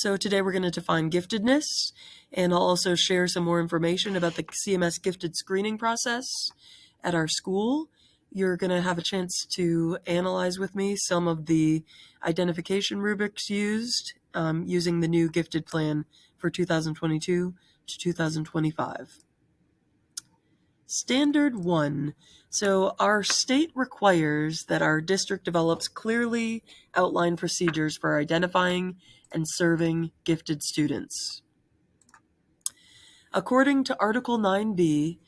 So today we're going to define giftedness, and I'll also share some more information about the CMS gifted screening process at our school. You're going to have a chance to analyze with me some of the identification rubrics used using the new gifted plan for 2022 to 2025. Standard 1. So our state requires that our district develops clearly outlined procedures for identifying and serving gifted students. According to Article 9b,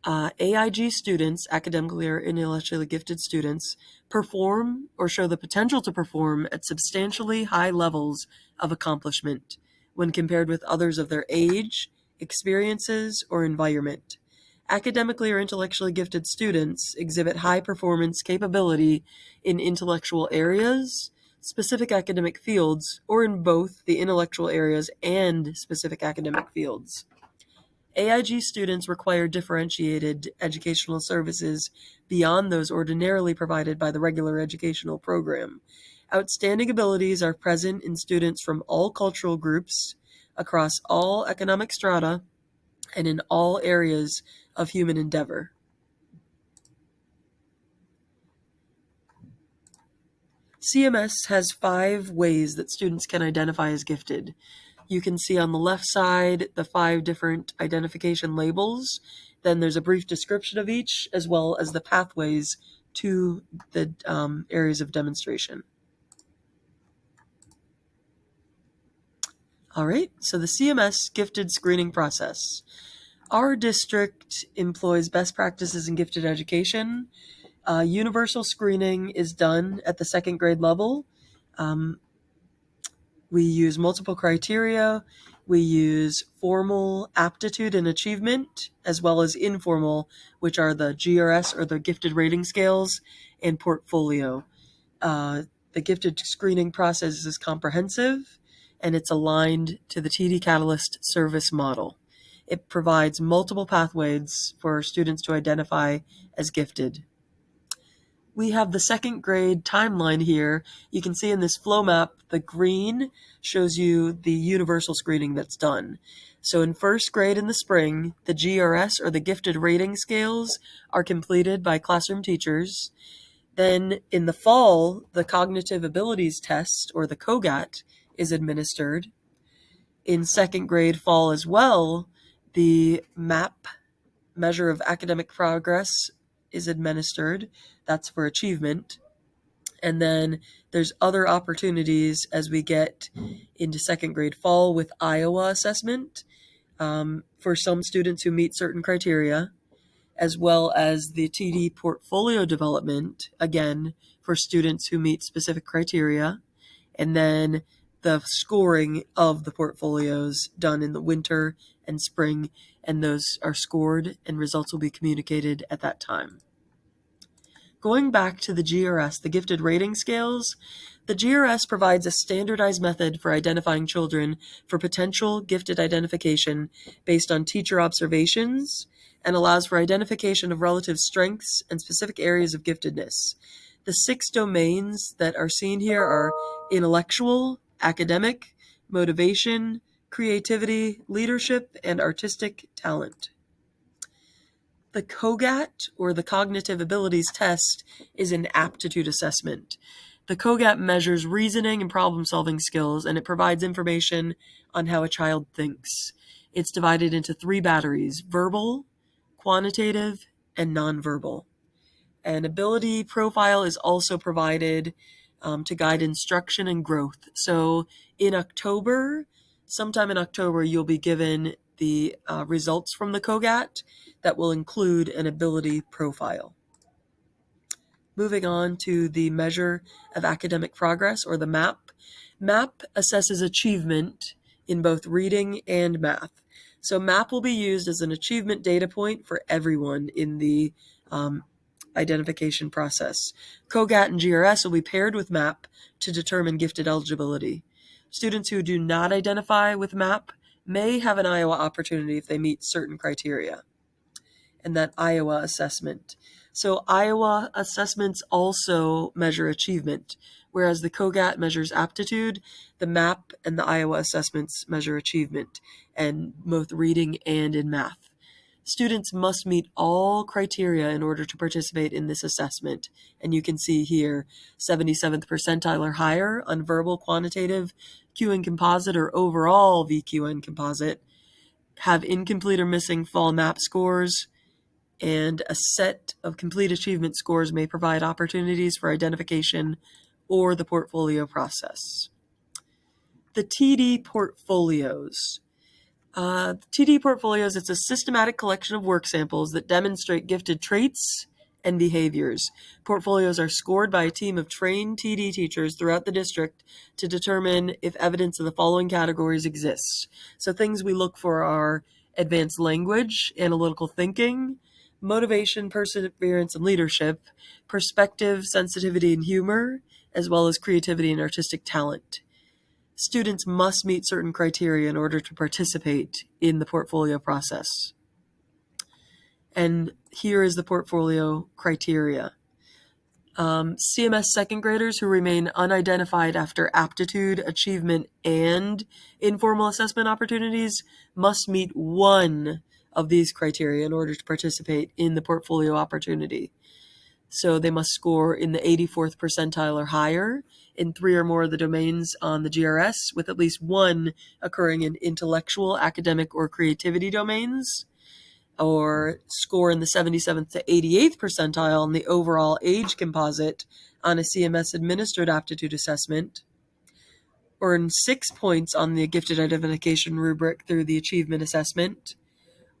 AIG students, academically or intellectually gifted students, perform or show the potential to perform at substantially high levels of accomplishment when compared with others of their age, experiences, or environment. Academically or intellectually gifted students exhibit high performance capability in intellectual areas, specific academic fields, or in both the intellectual areas and specific academic fields. AIG students require differentiated educational services beyond those ordinarily provided by the regular educational program. Outstanding abilities are present in students from all cultural groups, across all economic strata, and in all areas of human endeavor. CMS has 5 ways that students can identify as gifted. You can see on the left side the 5 different identification labels. Then there's a brief description of each, as well as the pathways to the areas of demonstration. All right, so the CMS gifted screening process. Our district employs best practices in gifted education. Universal screening is done at the 2nd grade level. We use multiple criteria. We use formal aptitude and achievement, as well as informal, which are the GRS or the gifted rating scales, and portfolio. The gifted screening process is comprehensive, and it's aligned to the TD Catalyst service model. It provides multiple pathways for students to identify as gifted. We have the 2nd grade timeline here. You can see in this flow map, the green shows you the universal screening that's done. So in 1st grade in the spring, the GRS or the gifted rating scales are completed by classroom teachers. Then in the fall, the cognitive abilities test or the COGAT is administered. In 2nd grade fall as well, the MAP, measure of academic progress, is administered. That's for achievement. And then there's other opportunities as we get into 2nd grade fall with Iowa assessment for some students who meet certain criteria, as well as the TD portfolio development, again, for students who meet specific criteria, and then the scoring of the portfolios done in the winter and spring, and those are scored and results will be communicated at that time. Going back to the GRS, the gifted rating scales, the GRS provides a standardized method for identifying children for potential gifted identification based on teacher observations and allows for identification of relative strengths and specific areas of giftedness. The 6 domains that are seen here are intellectual, academic, motivation, creativity, leadership, and artistic talent. The COGAT, or the Cognitive Abilities Test, is an aptitude assessment. The COGAT measures reasoning and problem-solving skills, and it provides information on how a child thinks. It's divided into 3 batteries: verbal, quantitative, and nonverbal. An ability profile is also provided to guide instruction and growth. So sometime in October, you'll be given the results from the COGAT that will include an ability profile. Moving on to the measure of academic progress, or the MAP. MAP assesses achievement in both reading and math. So MAP will be used as an achievement data point for everyone in the identification process. COGAT and GRS will be paired with MAP to determine gifted eligibility. Students who do not identify with MAP may have an Iowa opportunity if they meet certain criteria. And that Iowa assessment. So Iowa assessments also measure achievement, Whereas the COGAT measures aptitude, the MAP and the Iowa assessments measure achievement, and both reading and in math. Students must meet all criteria in order to participate in this assessment. And you can see here 77th percentile or higher on verbal, quantitative, QN composite, or overall VQN composite, have incomplete or missing fall MAP scores, and a set of complete achievement scores may provide opportunities for identification or the portfolio process. The TD portfolios. TD portfolios, it's a systematic collection of work samples that demonstrate gifted traits and behaviors. Portfolios are scored by a team of trained TD teachers throughout the district to determine if evidence of the following categories exists. So things we look for are advanced language, analytical thinking, motivation, perseverance, and leadership, perspective, sensitivity, and humor, as well as creativity and artistic talent. Students must meet certain criteria in order to participate in the portfolio process. And here is the portfolio criteria. CMS second graders who remain unidentified after aptitude, achievement, and informal assessment opportunities must meet one of these criteria in order to participate in the portfolio opportunity. So they must score in the 84th percentile or higher in 3 or more of the domains on the GRS, with at least one occurring in intellectual, academic, or creativity domains, or score in the 77th to 88th percentile on the overall age composite on a CMS administered aptitude assessment, earn 6 points on the gifted identification rubric through the achievement assessment,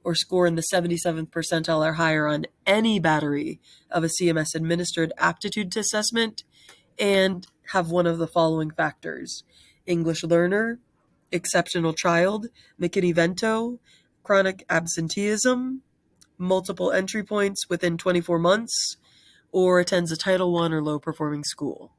or score in the 77th percentile or higher on any battery of a CMS administered aptitude assessment, and have one of the following factors: English learner, exceptional child, McKinney-Vento, chronic absenteeism, multiple entry points within 24 months, or attends a Title I or low-performing school.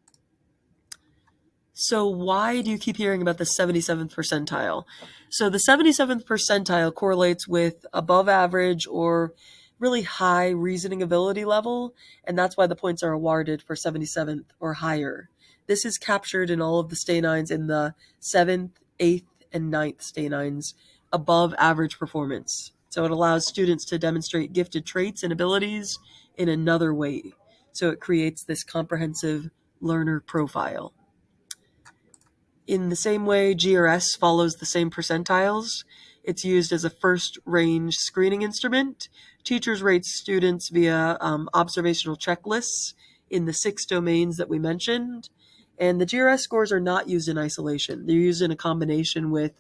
So why do you keep hearing about the 77th percentile? So the 77th percentile correlates with above average or really high reasoning ability level, and that's why the points are awarded for 77th or higher. This is captured in all of the stanines in the 7th, 8th, and 9th stanines, above average performance. So it allows students to demonstrate gifted traits and abilities in another way. So it creates this comprehensive learner profile. In the same way, GRS follows the same percentiles. It's used as a first range screening instrument. Teachers rate students via observational checklists in the 6 domains that we mentioned. And the GRS scores are not used in isolation. They're used in a combination with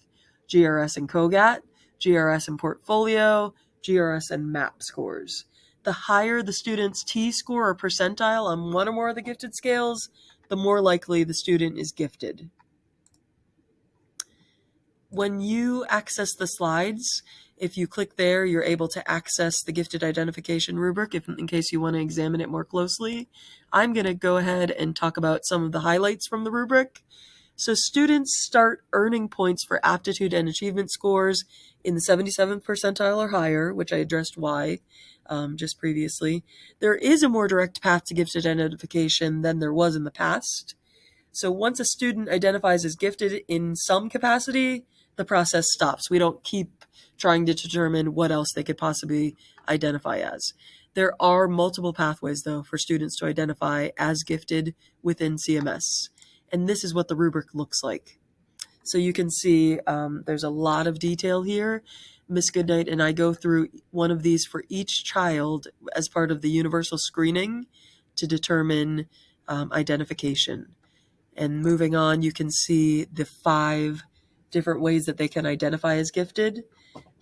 GRS and COGAT, GRS and portfolio, GRS and MAP scores. The higher the student's T score or percentile on one or more of the gifted scales, the more likely the student is gifted. When you access the slides, if you click there, you're able to access the gifted identification rubric in case you want to examine it more closely. I'm going to go ahead and talk about some of the highlights from the rubric. So students start earning points for aptitude and achievement scores in the 77th percentile or higher, which I addressed why just previously. There is a more direct path to gifted identification than there was in the past. So once a student identifies as gifted in some capacity, the process stops. We don't keep trying to determine what else they could possibly identify as. There are multiple pathways, though, for students to identify as gifted within CMS. And this is what the rubric looks like. So you can see there's a lot of detail here. Ms. Goodnight and I go through one of these for each child as part of the universal screening to determine identification. And moving on, you can see the 5 different ways that they can identify as gifted.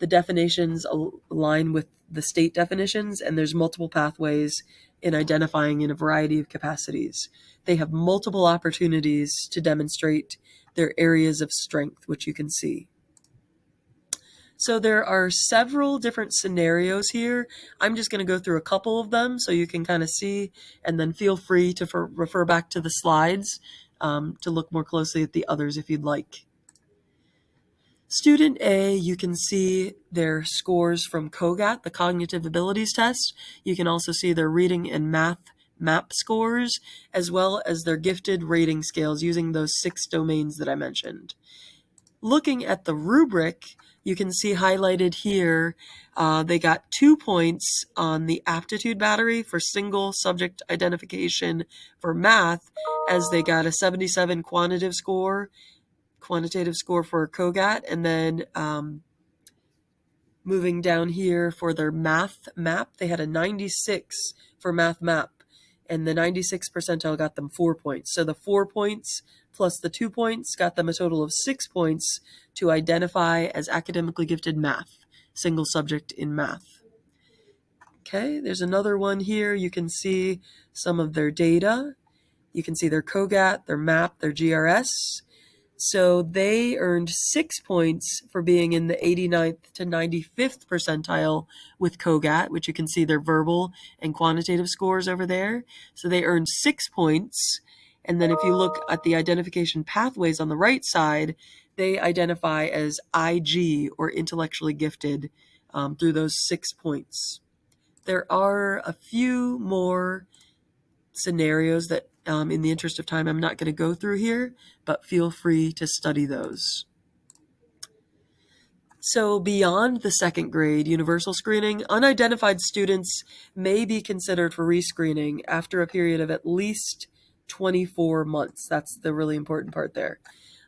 The definitions align with the state definitions, and there's multiple pathways in identifying in a variety of capacities. They have multiple opportunities to demonstrate their areas of strength, which you can see. So there are several different scenarios here. I'm just going to go through a couple of them so you can kind of see, and then feel free to refer back to the slides to look more closely at the others if you'd like. Student A, you can see their scores from COGAT, the Cognitive Abilities Test. You can also see their reading and math MAP scores, as well as their gifted rating scales using those 6 domains that I mentioned. Looking at the rubric, you can see highlighted here, they got 2 points on the aptitude battery for single subject identification for math, as they got a 77 quantitative score for COGAT, and then moving down here for their math map, they had a 96 for math map, and the 96 percentile got them 4 points. So the 4 points plus the 2 points got them a total of 6 points to identify as academically gifted math, single subject in math. Okay, there's another one here. You can see some of their data. You can see their COGAT, their MAP, their GRS. So they earned 6 points for being in the 89th to 95th percentile with COGAT, which you can see their verbal and quantitative scores over there. So they earned 6 points. And then if you look at the identification pathways on the right side, they identify as IG, or intellectually gifted, through those 6 points. There are a few more scenarios that, in the interest of time, I'm not going to go through here, but feel free to study those. So beyond the second grade universal screening, unidentified students may be considered for rescreening after a period of at least 24 months. That's the really important part there.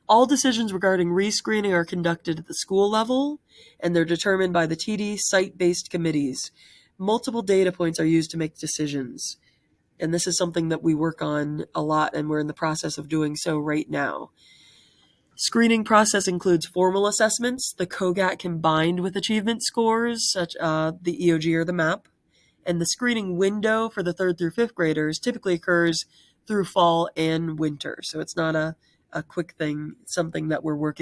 All decisions regarding rescreening are conducted at the school level, and they're determined by the TD site-based committees. Multiple data points are used to make decisions. And this is something that we work on a lot, and we're in the process of doing so right now. Screening process includes formal assessments, the COGAT combined with achievement scores, such the EOG or the MAP. And the screening window for the 3rd through 5th graders typically occurs through fall and winter. So it's not a quick thing. It's something that we're working